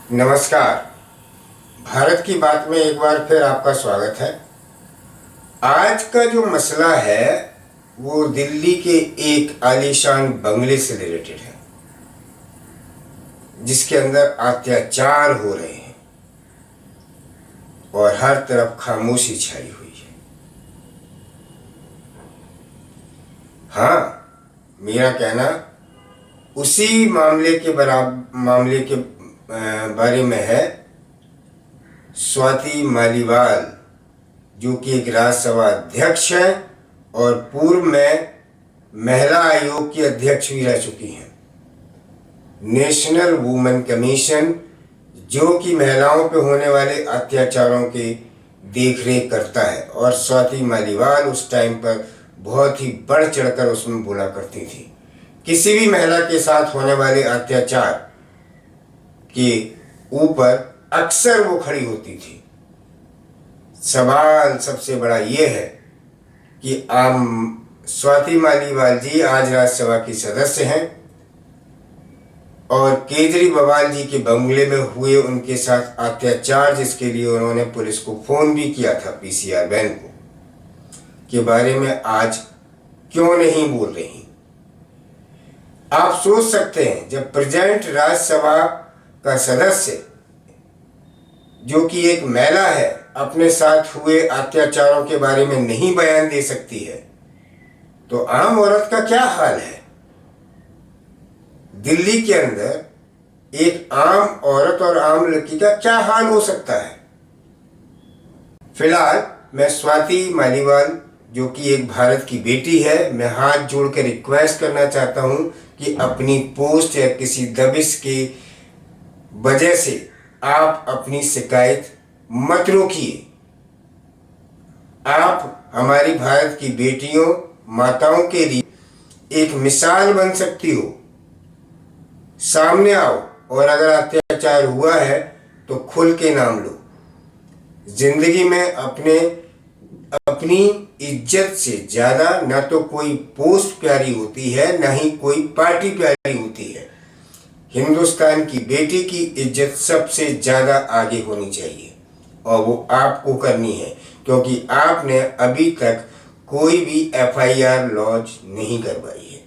नमस्कार। भारत की बात में एक बार फिर आपका स्वागत है। आज का जो मसला है वो दिल्ली के एक आलीशान बंगले से रिलेटेड है, जिसके अंदर अत्याचार हो रहे हैं और हर तरफ खामोशी छाई हुई है। हाँ, मेरा कहना उसी मामले के बारे में है। स्वाति मालीवाल, जो कि एक राज्यसभा अध्यक्ष है और पूर्व में महिला आयोग की अध्यक्ष भी रह चुकी हैं। नेशनल वुमेन कमीशन, जो कि महिलाओं पर होने वाले अत्याचारों की देखरेख करता है, और स्वाति मालीवाल उस टाइम पर बहुत ही बढ़ चढ़कर उसमें बोला करती थी। किसी भी महिला के साथ होने वाले अत्याचार के ऊपर अक्सर वो खड़ी होती थी। सवाल सबसे बड़ा ये है कि स्वाति मालीवाल जी आज राज्यसभा की सदस्य हैं और केजरीवाल जी के बंगले में हुए उनके साथ अत्याचार, जिसके लिए उन्होंने पुलिस को फोन भी किया था, पीसीआर वैन को, के बारे में आज क्यों नहीं बोल रही। आप सोच सकते हैं, जब प्रेजेंट राज्यसभा का सदस्य जो कि एक महिला है अपने साथ हुए अत्याचारों के बारे में नहीं बयान दे सकती है, तो आम औरत का क्या हाल है। दिल्ली के अंदर एक आम औरत और आम लड़की का क्या हाल हो सकता है। फिलहाल मैं स्वाति मालीवाल, जो कि एक भारत की बेटी है, मैं हाथ जोड़कर रिक्वेस्ट करना चाहता हूं कि अपनी पोस्ट या किसी दबिश की वजह से आप अपनी शिकायत मत रोकिए। आप हमारी भारत की बेटियों, माताओं के लिए एक मिसाल बन सकती हो। सामने आओ और अगर अत्याचार हुआ है तो खुल के नाम लो। जिंदगी में अपनी इज्जत से ज्यादा ना तो कोई पोस्ट प्यारी होती है, ना ही कोई पार्टी प्यारी होती है। हिंदुस्तान की बेटी की इज्जत सबसे ज्यादा आगे होनी चाहिए और वो आपको करनी है, क्योंकि आपने अभी तक कोई भी एफआईआर लॉन्च नहीं करवाई है।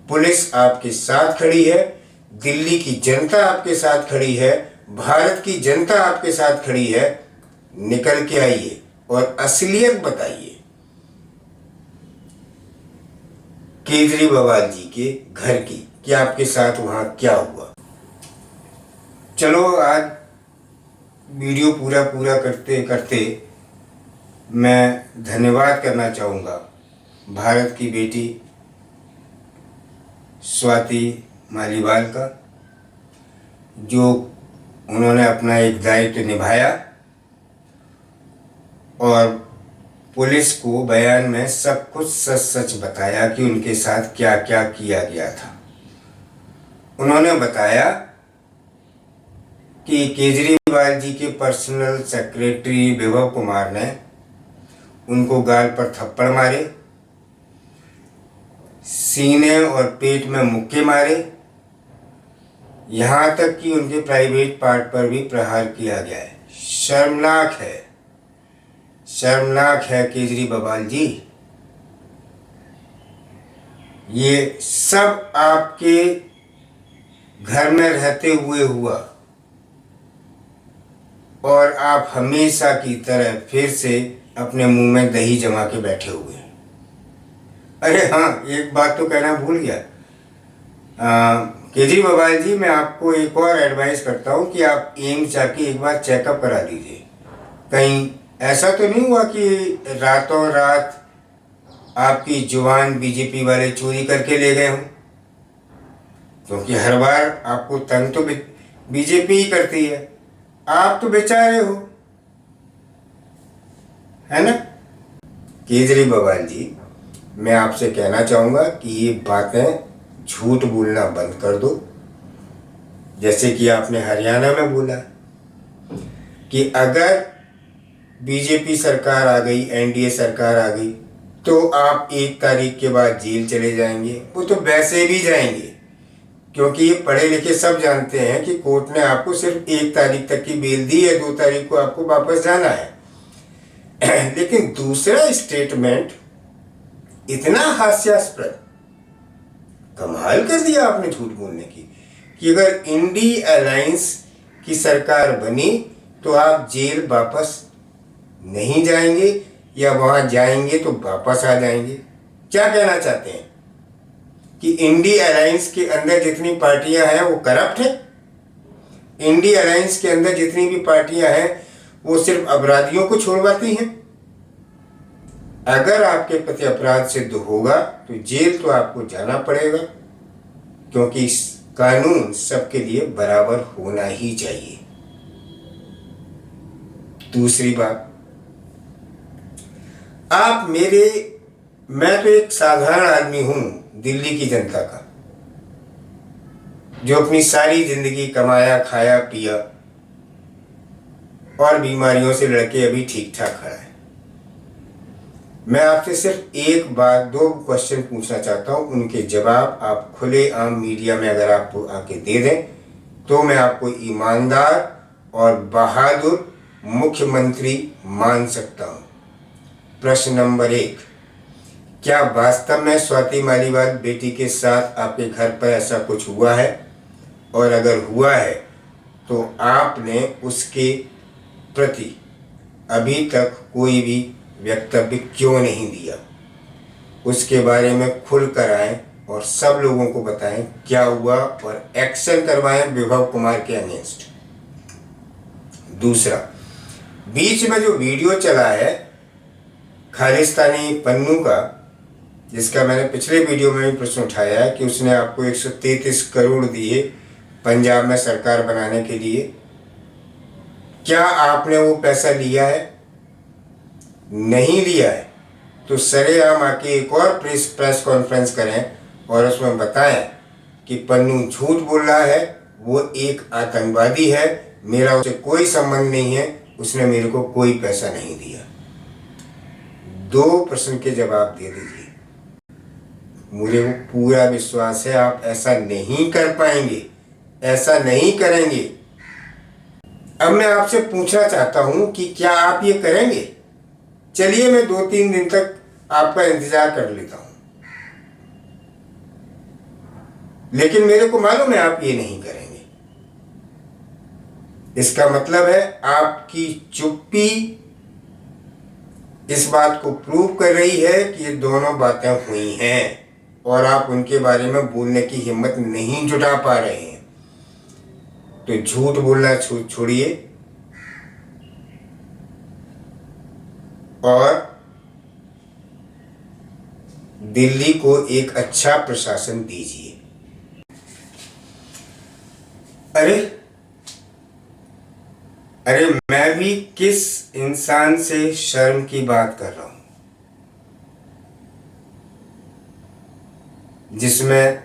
पुलिस आपके साथ खड़ी है, दिल्ली की जनता आपके साथ खड़ी है, भारत की जनता आपके साथ खड़ी है। निकल के आइए और असलियत बताइए केजरीवाल जी के घर की, कि आपके साथ वहां क्या हुआ। चलो, आज वीडियो पूरा करते करते मैं धन्यवाद करना चाहूँगा भारत की बेटी स्वाति मालीवाल का, जो उन्होंने अपना एक दायित्व निभाया और पुलिस को बयान में सब कुछ सच सच बताया कि उनके साथ क्या क्या किया गया था। उन्होंने बताया कि केजरीवाल जी के पर्सनल सेक्रेटरी विभव कुमार ने उनको गाल पर थप्पड़ मारे, सीने और पेट में मुक्के मारे, यहाँ तक कि उनके प्राइवेट पार्ट पर भी प्रहार किया गया है। शर्मनाक है, शर्मनाक है केजरीवाल जी। ये सब आपके घर में रहते हुए हुआ और आप हमेशा की तरह फिर से अपने मुंह में दही जमा के बैठे हुए हैं। अरे हाँ, एक बात तो कहना भूल गया। केजरीवाल जी, मैं आपको एक और एडवाइस करता हूँ कि आप एम्स जाके एक बार चेकअप करा लीजिए। कहीं ऐसा तो नहीं हुआ कि रातों रात आपकी जुबान बीजेपी वाले चोरी करके ले गए हों, क्योंकि हर बार आपको तंग तो बीजेपी ही करती है। आप तो बेचारे हो, है ना। केजरीवाल जी, मैं आपसे कहना चाहूँगा कि ये बातें झूठ बोलना बंद कर दो। जैसे कि आपने हरियाणा में बोला कि अगर बीजेपी सरकार आ गई, एनडीए सरकार आ गई, तो आप 1 तारीख के बाद जेल चले जाएंगे। वो तो वैसे भी जाएंगे, क्योंकि ये पढ़े लिखे सब जानते हैं कि कोर्ट ने आपको सिर्फ 1 तारीख तक की बेल दी है, 2 तारीख को आपको वापस जाना है। लेकिन दूसरा स्टेटमेंट इतना हास्यास्पद, कमाल कर दिया आपने झूठ बोलने की, कि अगर इंडी अलायंस की सरकार बनी तो आप जेल वापस नहीं जाएंगे, या वहां जाएंगे तो वापस आ जाएंगे। क्या कहना चाहते हैं कि इंडी अलायंस के अंदर जितनी पार्टियां हैं वो करप्ट हैं? इंडी अलायंस के अंदर जितनी भी पार्टियां हैं वो सिर्फ अपराधियों को छोड़वाती हैं? अगर आपके प्रति अपराध सिद्ध होगा तो जेल तो आपको जाना पड़ेगा, क्योंकि इस कानून सबके लिए बराबर होना ही चाहिए। दूसरी बात, मैं तो एक साधारण आदमी हूं, दिल्ली की जनता का, जो अपनी सारी जिंदगी कमाया खाया पिया और बीमारियों से लड़के अभी ठीक ठाक खड़ा है। मैं आपसे सिर्फ एक बात, 2 क्वेश्चन पूछना चाहता हूं, उनके जवाब आप खुले आम मीडिया में अगर आपको आके दे दें तो मैं आपको ईमानदार और बहादुर मुख्यमंत्री मान सकता हूं। प्रश्न नंबर 1, क्या वास्तव में स्वाति मालीवाल बेटी के साथ आपके घर पर ऐसा कुछ हुआ है? और अगर हुआ है तो आपने उसके प्रति अभी तक कोई भी वक्तव्य क्यों नहीं दिया? उसके बारे में खुलकर आएं और सब लोगों को बताएं क्या हुआ और एक्शन करवाएं विभव कुमार के अगेंस्ट। दूसरा, बीच में जो वीडियो चला है खालिस्तानी पन्नू का, जिसका मैंने पिछले वीडियो में भी प्रश्न उठाया है कि उसने आपको 133 करोड़ दिए पंजाब में सरकार बनाने के लिए, क्या आपने वो पैसा लिया है? नहीं लिया है तो सरेआम आके एक और प्रेस कॉन्फ्रेंस करें और उसमें बताएं कि पन्नू झूठ बोल रहा है, वो एक आतंकवादी है, मेरा उससे कोई संबंध नहीं है, उसने मेरे को कोई पैसा नहीं दिया। 2 प्रश्न के जवाब दे दीजिए। मुझे वो पूरा विश्वास है आप ऐसा नहीं कर पाएंगे, ऐसा नहीं करेंगे। अब मैं आपसे पूछना चाहता हूं कि क्या आप ये करेंगे? चलिए मैं 2-3 दिन तक आपका इंतजार कर लेता हूं, लेकिन मेरे को मालूम है आप ये नहीं करेंगे। इसका मतलब है आपकी चुप्पी इस बात को प्रूव कर रही है कि ये दोनों बातें हुई हैं और आप उनके बारे में बोलने की हिम्मत नहीं जुटा पा रहे हैं। तो झूठ बोलना छोड़िए और दिल्ली को एक अच्छा प्रशासन दीजिए। अरे मैं भी किस इंसान से शर्म की बात कर रहा हूं, जिसमें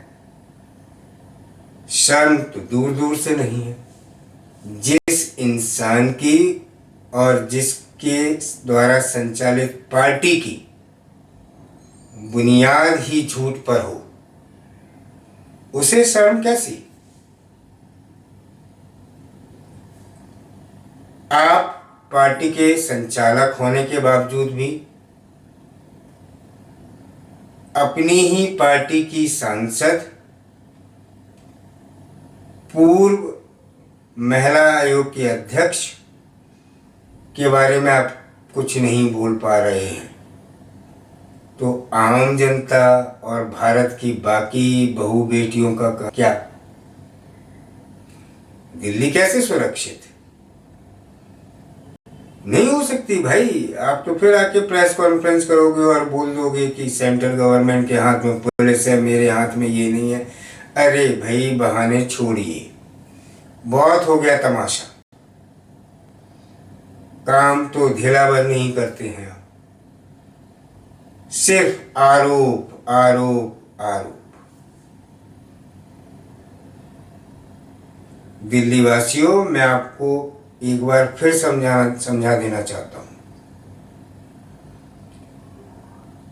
शर्म तो दूर दूर से नहीं है। जिस इंसान की और जिसके द्वारा संचालित पार्टी की बुनियाद ही झूठ पर हो, उसे शर्म कैसी? आप पार्टी के संचालक होने के बावजूद भी अपनी ही पार्टी की सांसद, पूर्व महिला आयोग के अध्यक्ष के बारे में आप कुछ नहीं बोल पा रहे हैं, तो आम जनता और भारत की बाकी बहू बेटियों का क्या? दिल्ली कैसे सुरक्षित? नहीं हो सकती भाई। आप तो फिर आके प्रेस कॉन्फ्रेंस करोगे और बोल दोगे कि सेंट्रल गवर्नमेंट के हाथ में पुलिस है, मेरे हाथ में ये नहीं है। अरे भाई बहाने छोड़िए, बहुत हो गया तमाशा। काम तो ढिलावर नहीं करते हैं आप, सिर्फ आरोप आरोप आरोप। दिल्ली वासियों, मैं आपको एक बार फिर समझा देना चाहता हूं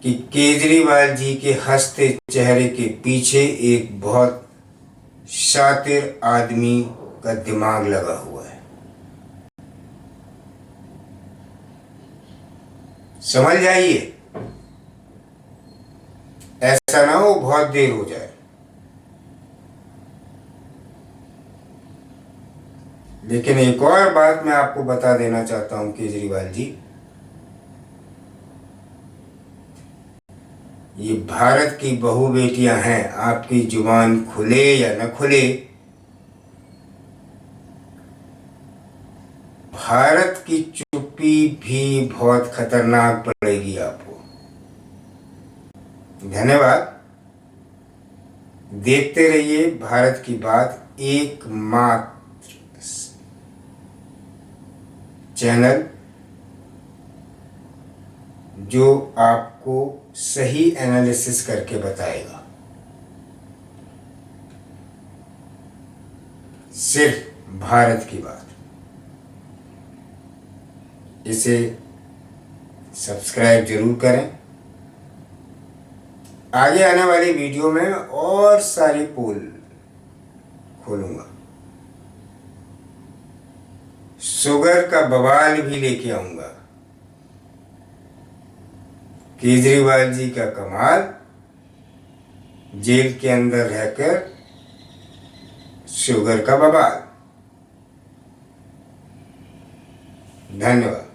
कि केजरीवाल जी के हंसते चेहरे के पीछे एक बहुत शातिर आदमी का दिमाग लगा हुआ है। समझ जाइए, ऐसा ना हो बहुत देर हो जाए। लेकिन एक और बात मैं आपको बता देना चाहता हूं केजरीवाल जी, ये भारत की बहू बेटियां हैं, आपकी जुबान खुले या न खुले, भारत की चुप्पी भी बहुत खतरनाक पड़ेगी आपको। धन्यवाद। देखते रहिए भारत की बात, एकमात्र चैनल जो आपको सही एनालिसिस करके बताएगा। सिर्फ भारत की बात। इसे सब्सक्राइब जरूर करें। आगे आने वाली वीडियो में और सारी पोल खोलूंगा, शुगर का बवाल भी लेके आऊंगा। केजरीवाल जी का कमाल, जेल के अंदर रहकर शुगर का बवाल। धन्यवाद।